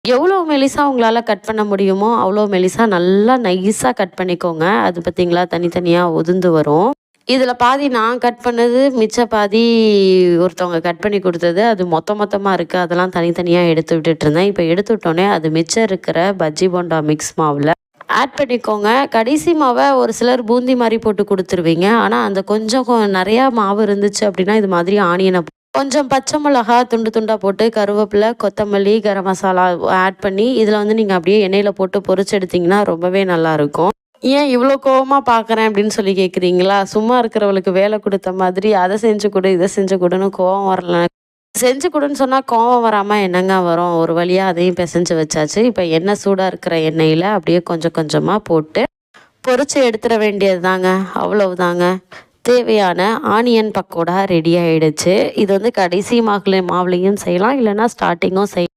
எவ்வளோ மெலிசா உங்களால் கட் பண்ண முடியுமோ அவ்வளோ மெலிசா நல்லா நைஸாக கட் பண்ணிக்கோங்க. அது பார்த்தீங்களா தனித்தனியாக உதிர்ந்து வரும். இதில் பாதி நான் கட் பண்ணது, மிச்ச பாதி ஒருத்தவங்க கட் பண்ணி கொடுத்தது. அது மொத்தமாக இருக்குது. அதெல்லாம் தனித்தனியாக எடுத்து விட்டுட்டுருந்தேன். இப்போ எடுத்து விட்டோன்னே அது மிச்சம் இருக்கிற பஜ்ஜி போண்டா மிக்ஸ் மாவில் ஆட் பண்ணிக்கோங்க. கடைசி மாவை ஒரு சிலர் பூந்தி மாதிரி போட்டு கொடுத்துருவீங்க. ஆனால் அந்த கொஞ்சம் நிறையா மாவு இருந்துச்சு அப்படின்னா இது மாதிரி ஆனியனை கொஞ்சம் பச்சை மிளகா துண்டு துண்டாக போட்டு கருவேப்பிலை, கொத்தமல்லி, கரம் மசாலா ஆட் பண்ணி இதில் வந்து நீங்கள் அப்படியே எண்ணெயில் போட்டு பொரிச்சு எடுத்திங்கன்னா ரொம்பவே நல்லாயிருக்கும். ஏன் இவ்வளோ கோவமாக பார்க்குறேன் அப்படின்னு சொல்லி கேட்குறீங்களா? சும்மா இருக்கிறவளுக்கு வேலை கொடுத்த மாதிரி அதை செஞ்சு கொடு இதை செஞ்சு கொடுன்னு கோவம் வரல. செஞ்சு கொடுன்னு சொன்னால் கோவம் வராமல் என்னங்க வரும்? ஒரு வழியாக அதையும் பிசைஞ்சு வச்சாச்சு. இப்போ எண்ணெய் சூடாக இருக்கிற எண்ணெயில் அப்படியே கொஞ்சம் கொஞ்சமாக போட்டு பொரிச்சு எடுத்துட வேண்டியது தாங்க. அவ்வளவுதாங்க. தேவையான ஆனியன் பக்கோடா ரெடி ஆகிடுச்சு. இது வந்து கடைசி மாவுலேயும் செய்யலாம், இல்லைன்னா ஸ்டார்டிங்கும் செய்யலாம்.